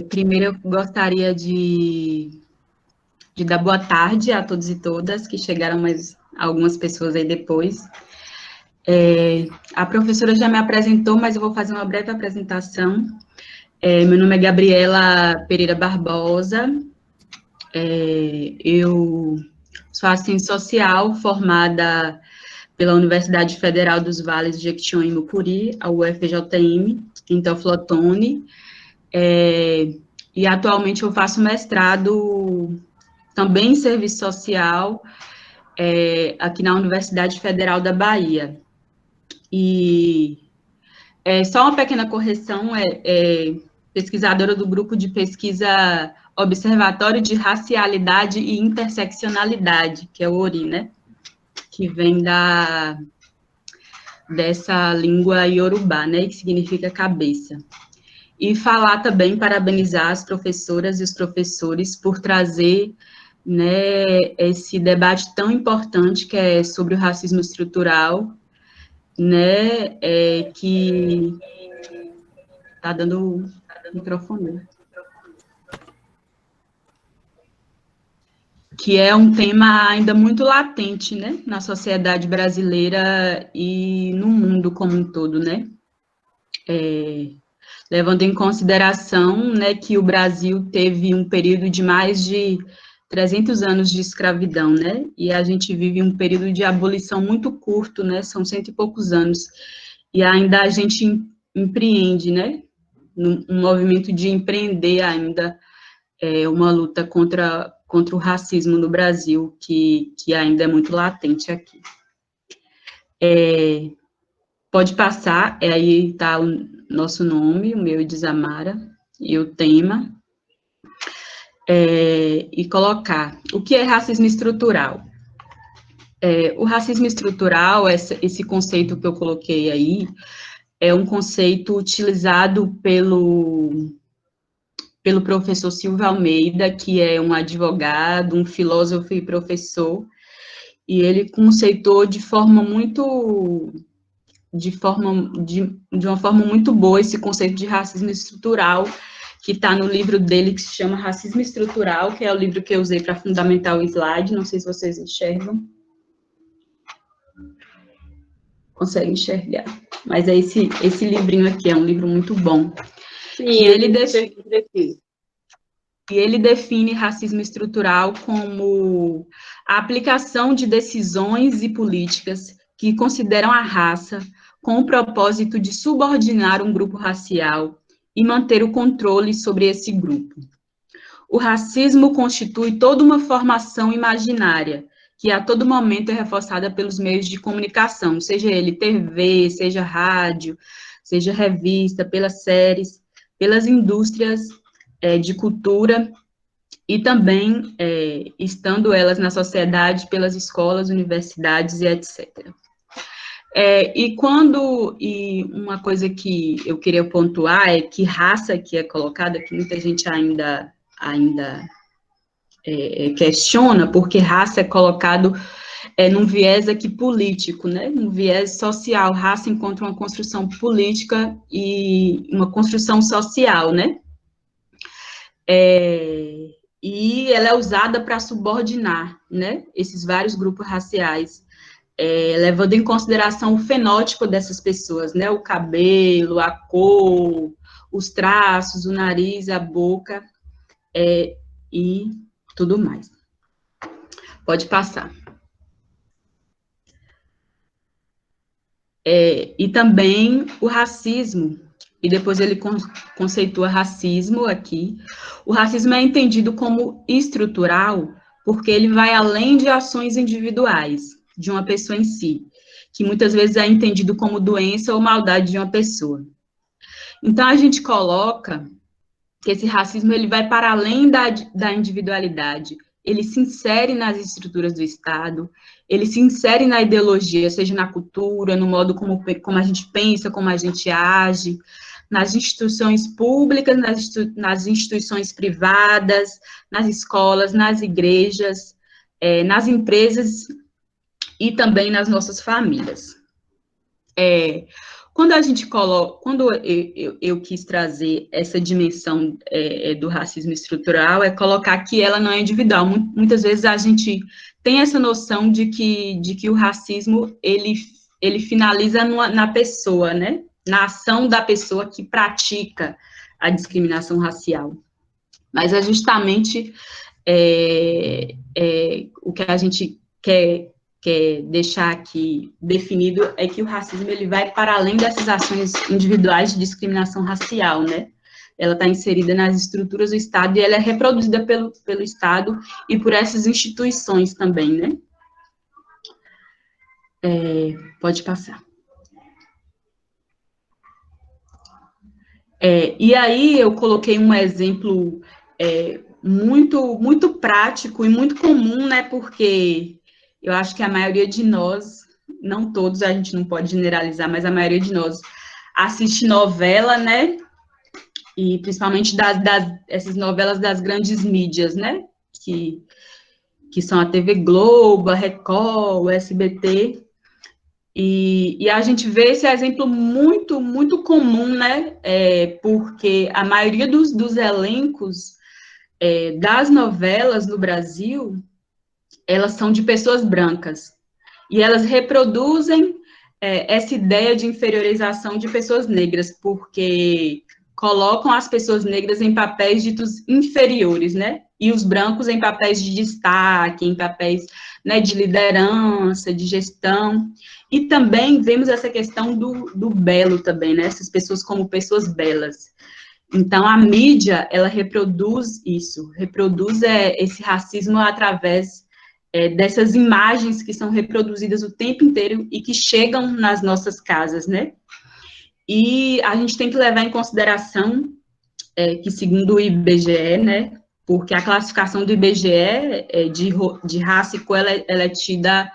Primeiro, eu gostaria de dar boa tarde a todos e todas, que chegaram mais algumas pessoas aí depois. A professora já me apresentou, mas eu vou fazer uma breve apresentação. Meu nome é Gabriela Pereira Barbosa, eu sou assistente social formada pela Universidade Federal dos Vales de Jequitinhonha e Mucuri, a UFJM, em Teoflotone, e atualmente eu faço mestrado também em serviço social, aqui na Universidade Federal da Bahia. E só uma pequena correção, pesquisadora do grupo de pesquisa Observatório de Racialidade e Interseccionalidade, que é o ORI, né? Que vem dessa língua iorubá, né? Que significa cabeça. E falar também, parabenizar as professoras e os professores por trazer, né, esse debate tão importante que é sobre o racismo estrutural, né, que está dando microfone, que é um tema ainda muito latente, né, na sociedade brasileira e no mundo como um todo, né, levando em consideração, né, que o Brasil teve um período de mais de 300 anos de escravidão, né, e a gente vive um período de abolição muito curto, né, são 100 e poucos anos, e ainda a gente empreende, né, um movimento de empreender ainda uma luta contra o racismo no Brasil, que ainda é muito latente aqui. Pode passar, aí está o nosso nome, o meu e de Zamara, e o tema, e colocar o que é racismo estrutural. O racismo estrutural, esse conceito que eu coloquei aí, é um conceito utilizado pelo professor Silvio Almeida, que é um advogado, um filósofo e professor, e ele conceitou de uma forma muito boa esse conceito de racismo estrutural, que está no livro dele, que se chama Racismo Estrutural, que é o livro que eu usei para fundamentar o slide, não sei se vocês enxergam. Conseguem enxergar. Mas é esse livrinho aqui, é um livro muito bom. Sim, e ele define racismo estrutural como a aplicação de decisões e políticas que consideram a raça com o propósito de subordinar um grupo racial e manter o controle sobre esse grupo. O racismo constitui toda uma formação imaginária, que a todo momento é reforçada pelos meios de comunicação, seja ele TV, seja rádio, seja revista, pelas séries, pelas indústrias de cultura e também, estando elas na sociedade, pelas escolas, universidades e etc. E uma coisa que eu queria pontuar é que raça que é colocada, que muita gente ainda questiona, porque raça é colocado num viés aqui político, né, num viés social. Raça encontra uma construção política e uma construção social, né, e ela é usada para subordinar, né, esses vários grupos raciais, levando em consideração o fenótipo dessas pessoas, né, o cabelo, a cor, os traços, o nariz, a boca, e tudo mais. Pode passar. E também o racismo, e depois ele conceitua racismo aqui. O racismo é entendido como estrutural, porque ele vai além de ações individuais de uma pessoa em si, que muitas vezes é entendido como doença ou maldade de uma pessoa. Então, a gente coloca que esse racismo ele vai para além da individualidade, ele se insere nas estruturas do Estado, ele se insere na ideologia, seja na cultura, no modo como a gente pensa, como a gente age, nas instituições públicas, nas instituições privadas, nas escolas, nas igrejas, nas empresas e também nas nossas famílias. Quando a gente coloca, quando eu quis trazer essa dimensão do racismo estrutural, é colocar que ela não é individual. Muitas vezes a gente tem essa noção de que o racismo, ele finaliza na pessoa, né? Na ação da pessoa que pratica a discriminação racial. Mas é justamente o que a gente quer deixar aqui definido é que o racismo ele vai para além dessas ações individuais de discriminação racial, né? Ela está inserida nas estruturas do Estado e ela é reproduzida pelo Estado e por essas instituições também, né? Pode passar. E aí eu coloquei um exemplo muito prático e muito comum, né? Porque eu acho que a maioria de nós, não todos, a gente não pode generalizar, mas a maioria de nós assiste novela, né? E principalmente essas novelas das grandes mídias, né? Que são a TV Globo, a Record, o SBT. E a gente vê esse exemplo muito comum, né? Porque a maioria dos elencos das novelas no Brasil, elas são de pessoas brancas. E elas reproduzem essa ideia de inferiorização de pessoas negras, porque colocam as pessoas negras em papéis ditos inferiores, né? E os brancos em papéis de destaque, em papéis, né, de liderança, de gestão. E também vemos essa questão do belo também, né? Essas pessoas como pessoas belas. Então, a mídia, ela reproduz isso, reproduz esse racismo através dessas imagens que são reproduzidas o tempo inteiro e que chegam nas nossas casas, né? E a gente tem que levar em consideração que, segundo o IBGE, né, porque a classificação do IBGE de raça e cor, ela é tida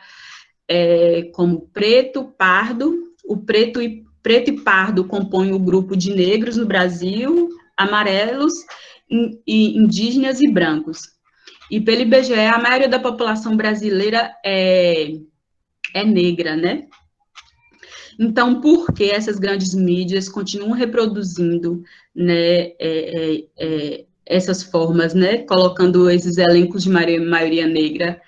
como preto, pardo, preto e pardo compõem o grupo de negros no Brasil, amarelos, e indígenas e brancos. E pelo IBGE, a maioria da população brasileira é negra, né? Então, por que essas grandes mídias continuam reproduzindo, né, essas formas, né, colocando esses elencos de maioria negra,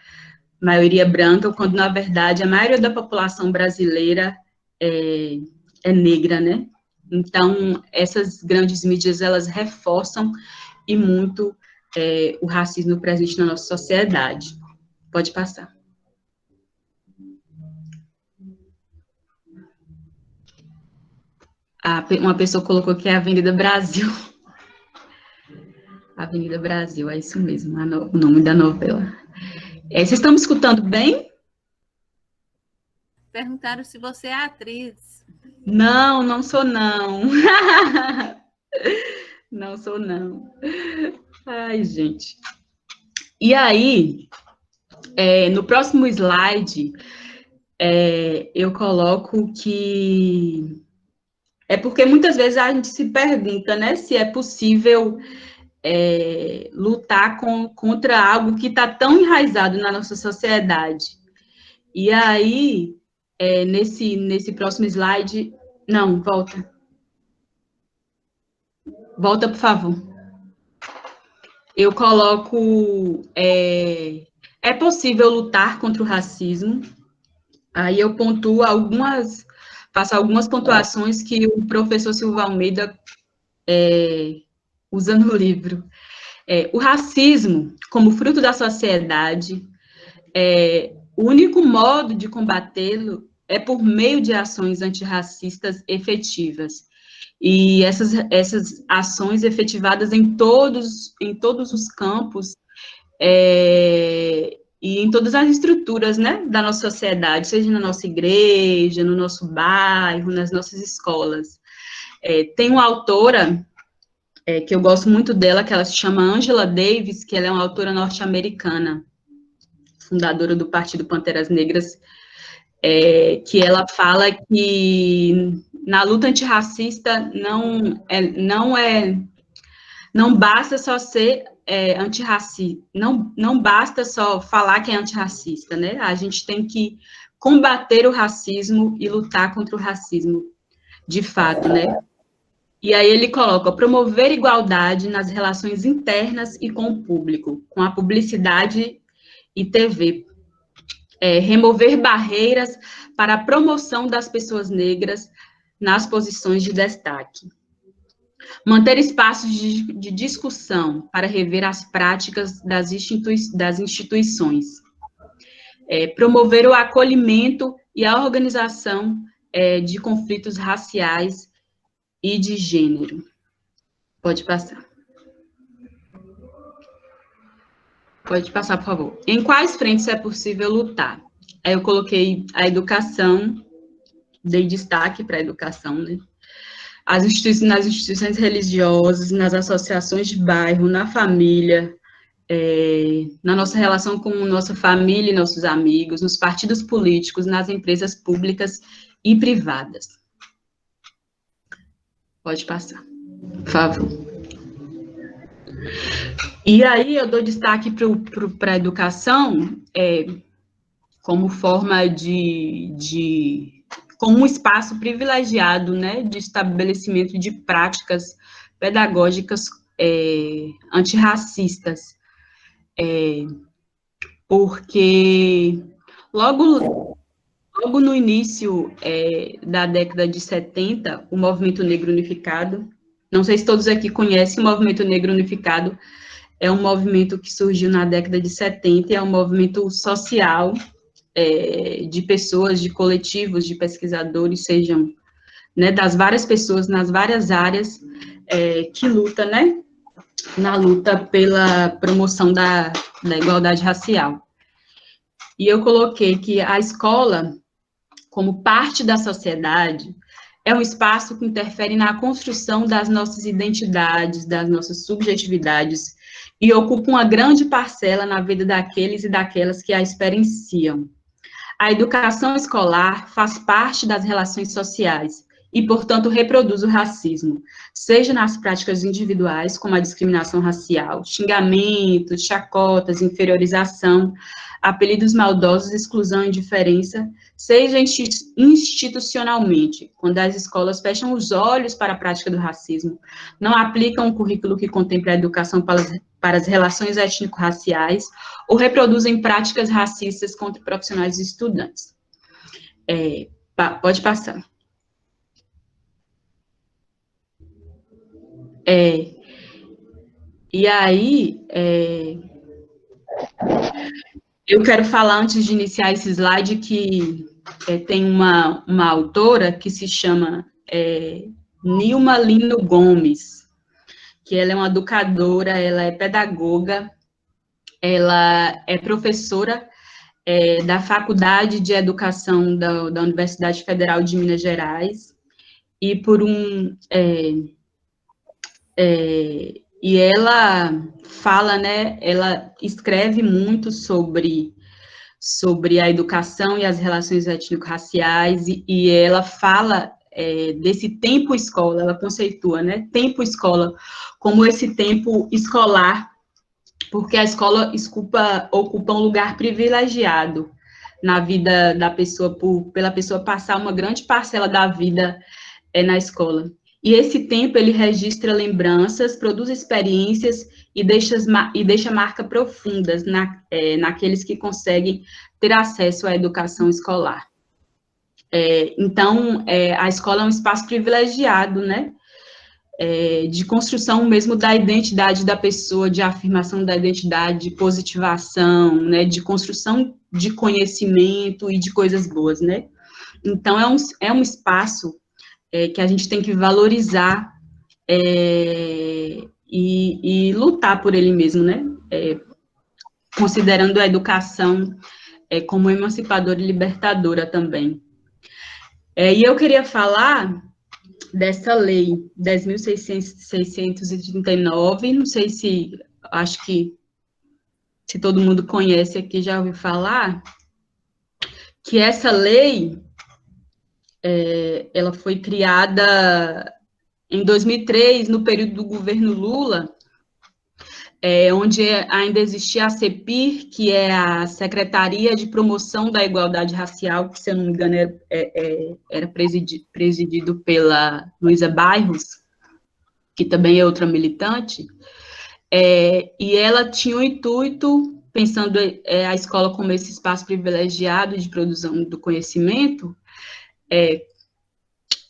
maioria branca, quando, na verdade, a maioria da população brasileira é negra, né? Então, essas grandes mídias, elas reforçam e muito o racismo presente na nossa sociedade. Pode passar. Uma pessoa colocou que é a Avenida Brasil. Avenida Brasil, é isso mesmo, o nome da novela. Vocês estão me escutando bem? Perguntaram se você é atriz. Não, não sou não. Não sou não. Ai, gente. E aí, no próximo slide, eu coloco que porque muitas vezes a gente se pergunta, né, se é possível lutar contra algo que está tão enraizado na nossa sociedade. E aí, nesse próximo slide... Não, volta. Volta, por favor. Eu coloco... É possível lutar contra o racismo. Aí eu pontuo faço algumas pontuações que o professor Silva Almeida usa no livro. O racismo, como fruto da sociedade, o único modo de combatê-lo é por meio de ações antirracistas efetivas. E essas ações efetivadas em todos os campos e em todas as estruturas, né, da nossa sociedade, seja na nossa igreja, no nosso bairro, nas nossas escolas. Tem uma autora que eu gosto muito dela, que ela se chama Angela Davis, que ela é uma autora norte-americana, fundadora do Partido Panteras Negras, que ela fala que na luta antirracista não basta só ser antirracista, não basta só falar que é antirracista, né? A gente tem que combater o racismo e lutar contra o racismo. de fato, né? E aí ele coloca, promover igualdade nas relações internas e com o público, com a publicidade e TV. Remover barreiras para a promoção das pessoas negras nas posições de destaque. Manter espaços de discussão para rever as práticas das instituições. Promover o acolhimento e a organização de conflitos raciais e de gênero. Pode passar. Pode passar, por favor. Em quais frentes é possível lutar? Aí eu coloquei a educação, dei destaque para a educação, né? Nas instituições religiosas, nas associações de bairro, na família, na nossa relação com nossa família e nossos amigos, nos partidos políticos, nas empresas públicas e privadas. Pode passar, por favor. E aí eu dou destaque para a educação como forma como um espaço privilegiado, né, de estabelecimento de práticas pedagógicas antirracistas, porque logo no início da década de 70, o Movimento Negro Unificado, não sei se todos aqui conhecem o Movimento Negro Unificado, é um movimento que surgiu na década de 70, é um movimento social, de pessoas, de coletivos, de pesquisadores, sejam, né, das várias pessoas nas várias áreas que luta, né, na luta pela promoção da igualdade racial. E eu coloquei que a escola, como parte da sociedade, é um espaço que interfere na construção das nossas identidades, das nossas subjetividades, e ocupa uma grande parcela na vida daqueles e daquelas que a experienciam. A educação escolar faz parte das relações sociais e, portanto, reproduz o racismo, seja nas práticas individuais, como a discriminação racial, xingamentos, chacotas, inferiorização, apelidos maldosos, exclusão e indiferença, seja institucionalmente, quando as escolas fecham os olhos para a prática do racismo, não aplicam um currículo que contemple a educação para as relações étnico-raciais, ou reproduzem práticas racistas contra profissionais e estudantes. Pode passar. E aí, eu quero falar, antes de iniciar esse slide, que tem uma autora que se chama Nilma Lino Gomes, que ela é uma educadora, ela é pedagoga, ela é professora da Faculdade de Educação da Universidade Federal de Minas Gerais, e e ela fala, né, ela escreve muito sobre a educação e as relações étnico-raciais, e ela fala desse tempo escola, ela conceitua, né, tempo escola, como esse tempo escolar, porque a escola ocupa um lugar privilegiado na vida da pessoa, pela pessoa passar uma grande parcela da vida na escola. E esse tempo, ele registra lembranças, produz experiências e deixa marcas profundas naqueles que conseguem ter acesso à educação escolar. Então, a escola é um espaço privilegiado, né, de construção mesmo da identidade da pessoa, de afirmação da identidade, de positivação, né, de construção de conhecimento e de coisas boas, né. Então, é um espaço que a gente tem que valorizar e lutar por ele mesmo, né? Considerando a educação como emancipadora e libertadora também. E eu queria falar dessa lei 10.639, não sei acho que se todo mundo conhece aqui, já ouviu falar, que essa lei ela foi criada em 2003, no período do governo Lula, onde ainda existia a CEPIR, que é a Secretaria de Promoção da Igualdade Racial, que, se eu não me engano, era presidido pela Luísa Bairros, que também é outra militante, e ela tinha o intuito, pensando a escola como esse espaço privilegiado de produção do conhecimento,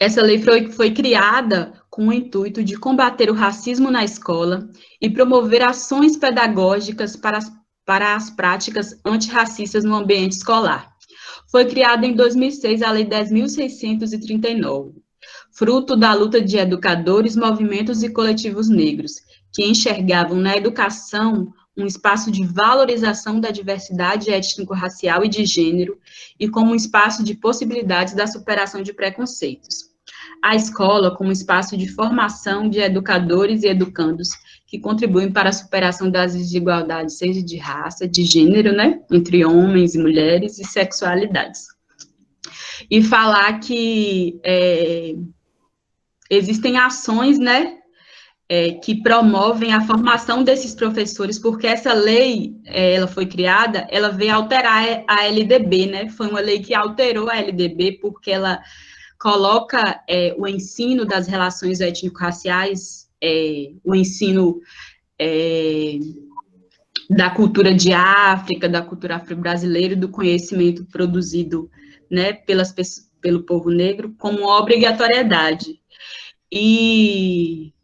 essa lei foi criada com o intuito de combater o racismo na escola e promover ações pedagógicas para as práticas antirracistas no ambiente escolar. Foi criada em 2006 a Lei 10.639, fruto da luta de educadores, movimentos e coletivos negros, que enxergavam na educação um espaço de valorização da diversidade étnico-racial e de gênero, e como um espaço de possibilidades da superação de preconceitos. A escola como espaço de formação de educadores e educandos que contribuem para a superação das desigualdades, seja de raça, de gênero, né, entre homens e mulheres, e sexualidades. E falar que existem ações, né, que promovem a formação desses professores, porque essa lei, ela foi criada, ela veio alterar a LDB, né, foi uma lei que alterou a LDB, porque ela coloca o ensino das relações étnico-raciais, o ensino da cultura de África, da cultura afro-brasileira, do conhecimento produzido, né, pelo povo negro, como obrigatoriedade. E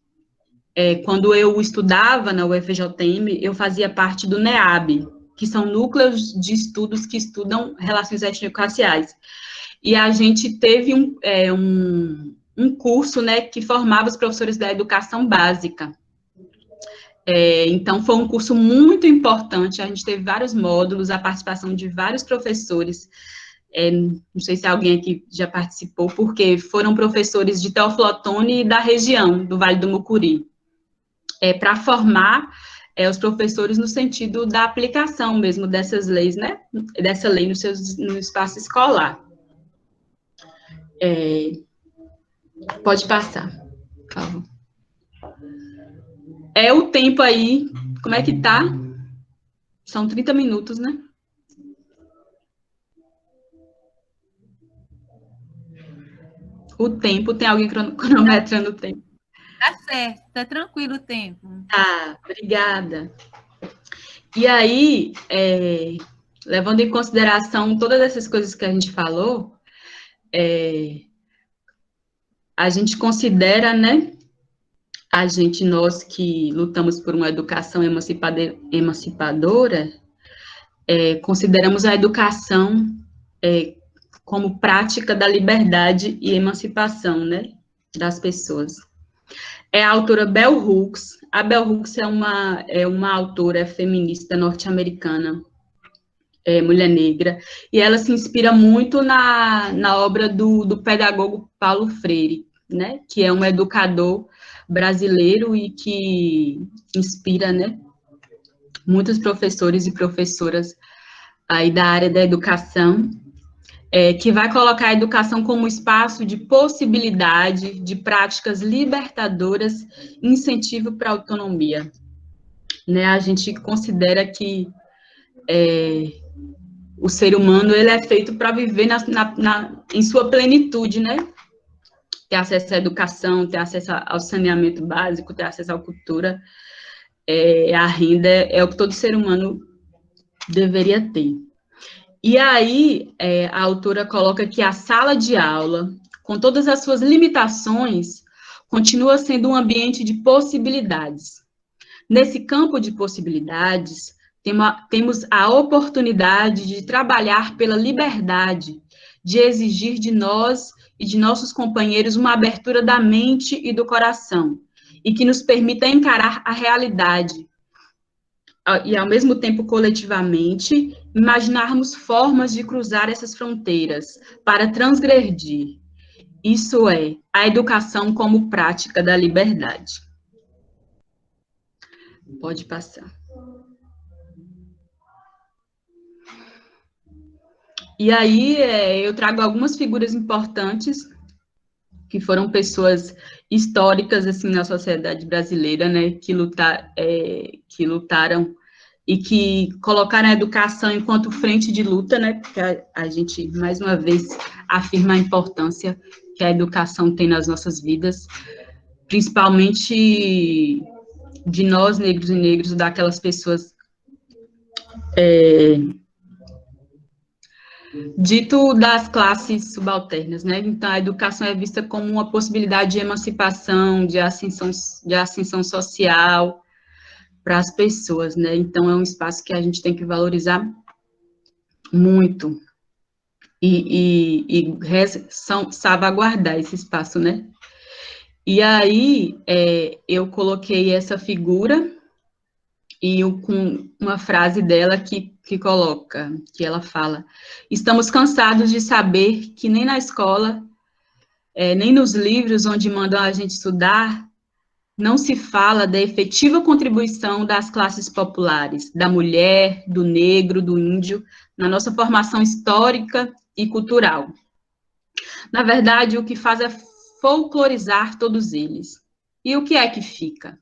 quando eu estudava na UFJM, eu fazia parte do NEAB, que são núcleos de estudos que estudam relações étnico-raciais. E a gente teve um curso, né, que formava os professores da educação básica. Então, foi um curso muito importante, a gente teve vários módulos, a participação de vários professores, não sei se alguém aqui já participou, porque foram professores de Teófilo Otoni e da região, do Vale do Mucuri, para formar os professores no sentido da aplicação mesmo dessas leis, né, dessa lei no espaço escolar. Pode passar, por favor. O tempo aí, como é que tá? São 30 minutos, né? O tempo, tem alguém cronometrando o tempo? Tá certo, tá tranquilo o tempo. Tá, obrigada. E aí, levando em consideração todas essas coisas que a gente falou, a gente considera, né, nós que lutamos por uma educação emancipadora, consideramos a educação como prática da liberdade e emancipação, né, das pessoas. A autora Bell Hooks. A Bell Hooks é uma autora feminista norte-americana, mulher negra, e ela se inspira muito na obra do pedagogo Paulo Freire, né, que é um educador brasileiro e que inspira, né, muitos professores e professoras aí da área da educação, que vai colocar a educação como espaço de possibilidade, de práticas libertadoras, incentivo para a autonomia. Né, a gente considera que o ser humano ele é feito para viver em sua plenitude, né? Ter acesso à educação, ter acesso ao saneamento básico, ter acesso à cultura, a renda, é o que todo ser humano deveria ter. E aí, a autora coloca que a sala de aula, com todas as suas limitações, continua sendo um ambiente de possibilidades. Nesse campo de possibilidades, temos a oportunidade de trabalhar pela liberdade, de exigir de nós e de nossos companheiros uma abertura da mente e do coração, e que nos permita encarar a realidade, e, ao mesmo tempo, coletivamente, imaginarmos formas de cruzar essas fronteiras para transgredir. Isso é, a educação como prática da liberdade. Pode passar. E aí, eu trago algumas figuras importantes que foram pessoas históricas, assim, na sociedade brasileira, né, que lutaram e que colocaram a educação enquanto frente de luta, né, porque a gente, mais uma vez, afirma a importância que a educação tem nas nossas vidas, principalmente de nós, negros e negros, daquelas pessoas dito das classes subalternas, né? Então, a educação é vista como uma possibilidade de emancipação, de ascensão social para as pessoas, né? Então, é um espaço que a gente tem que valorizar muito e salvaguardar esse espaço, né? E aí, eu coloquei essa figura e com uma frase dela que coloca, que ela fala: estamos cansados de saber que nem na escola, nem nos livros onde mandam a gente estudar, não se fala da efetiva contribuição das classes populares, da mulher, do negro, do índio, na nossa formação histórica e cultural. Na verdade, o que faz é folclorizar todos eles. E o que é que fica?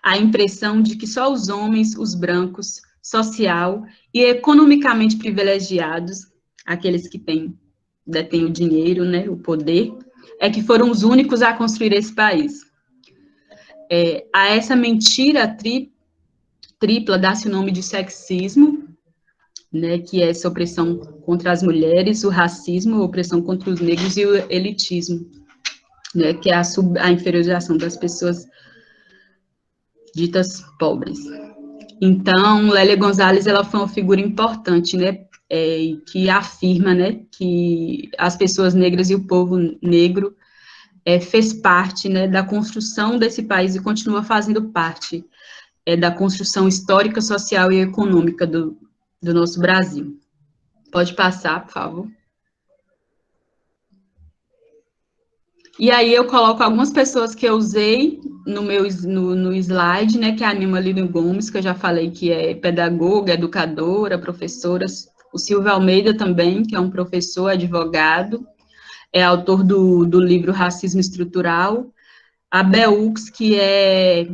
A impressão de que só os homens, os brancos, social e economicamente privilegiados, aqueles que detêm o dinheiro, né, o poder, é que foram os únicos a construir esse país. A essa mentira tripla dá-se o nome de sexismo, né, que é essa opressão contra as mulheres, o racismo, a opressão contra os negros e o elitismo, né, que é a inferiorização das pessoas ditas pobres. Então, Lélia Gonzalez, ela foi uma figura importante, né, que afirma, né, que as pessoas negras e o povo negro fez parte, né, da construção desse país e continua fazendo parte da construção histórica, social e econômica do nosso Brasil. Pode passar, por favor. E aí eu coloco algumas pessoas que eu usei no slide, né, que é a Nilma Lino Gomes, que eu já falei que é pedagoga, educadora, professora, o Silvio Almeida também, que é um professor, advogado, é autor do livro Racismo Estrutural, a Beux, que é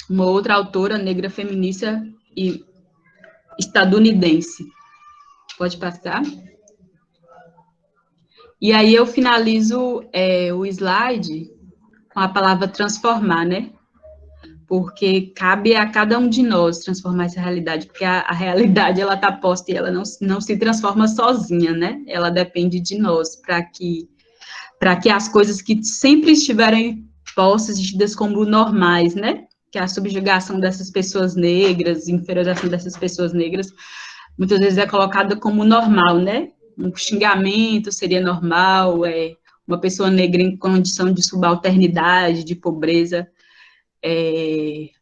uma outra autora negra feminista e estadunidense. Pode passar. E aí eu finalizo o slide com a palavra transformar, né? Porque cabe a cada um de nós transformar essa realidade, porque a realidade, ela está posta e ela não se transforma sozinha, né? Ela depende de nós, para que as coisas que sempre estiverem postas e tidas como normais, né? Que é a subjugação dessas pessoas negras, inferiorização dessas pessoas negras, muitas vezes é colocada como normal, né? Um xingamento seria normal, uma pessoa negra em condição de subalternidade, de pobreza,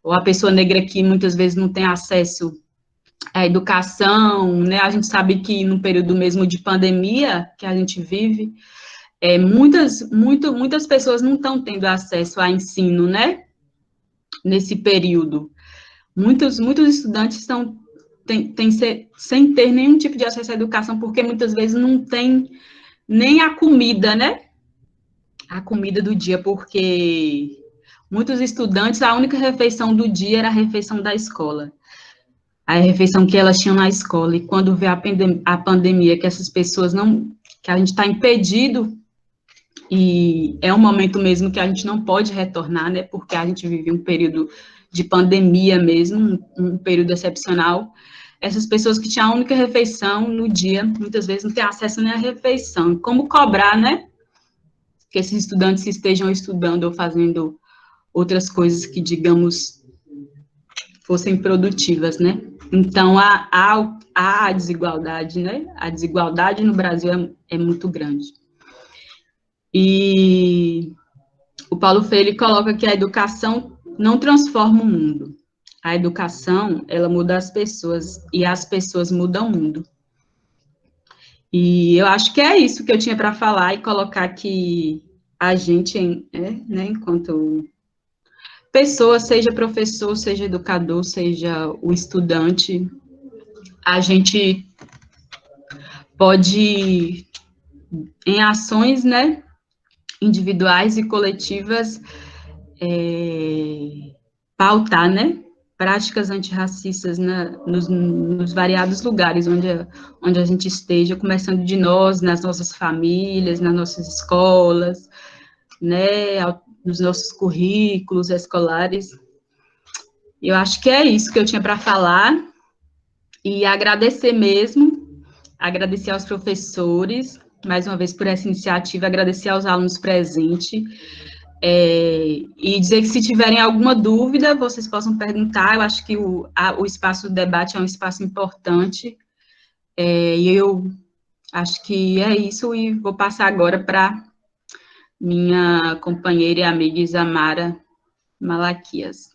ou a pessoa negra que muitas vezes não tem acesso à educação, né? A gente sabe que no período mesmo de pandemia que a gente vive, muitas pessoas não estão tendo acesso a ensino, né? Nesse período. Muitos estudantes estão sem ter nenhum tipo de acesso à educação, porque muitas vezes não tem nem a comida, né? A comida do dia, porque muitos estudantes, a única refeição do dia era a refeição da escola. A refeição que elas tinham na escola. E quando vê a pandemia, que essas pessoas que a gente está impedido, e é um momento mesmo que a gente não pode retornar, né? Porque a gente vive um período de pandemia mesmo, um período excepcional. Essas pessoas que tinham a única refeição no dia, muitas vezes não têm acesso nem à refeição. Como cobrar, né? Que esses estudantes estejam estudando ou fazendo outras coisas que, digamos, fossem produtivas, né? Então, a desigualdade, né? A desigualdade no Brasil é muito grande. E o Paulo Freire coloca que a educação não transforma o mundo. A educação, ela muda as pessoas, e as pessoas mudam o mundo. E eu acho que é isso que eu tinha para falar, e colocar que a gente, né, enquanto pessoa, seja professor, seja educador, seja o estudante, a gente pode, em ações, né, individuais e coletivas, pautar, né, práticas antirracistas nos variados lugares onde a gente esteja, começando de nós, nas nossas famílias, nas nossas escolas, né, nos nossos currículos escolares. Eu acho que é isso que eu tinha para falar, e agradecer mesmo, agradecer aos professores, mais uma vez por essa iniciativa, agradecer aos alunos presentes, e dizer que se tiverem alguma dúvida, vocês possam perguntar. Eu acho que o espaço do debate é um espaço importante, e eu acho que é isso, e vou passar agora para minha companheira e amiga Isamara Malaquias.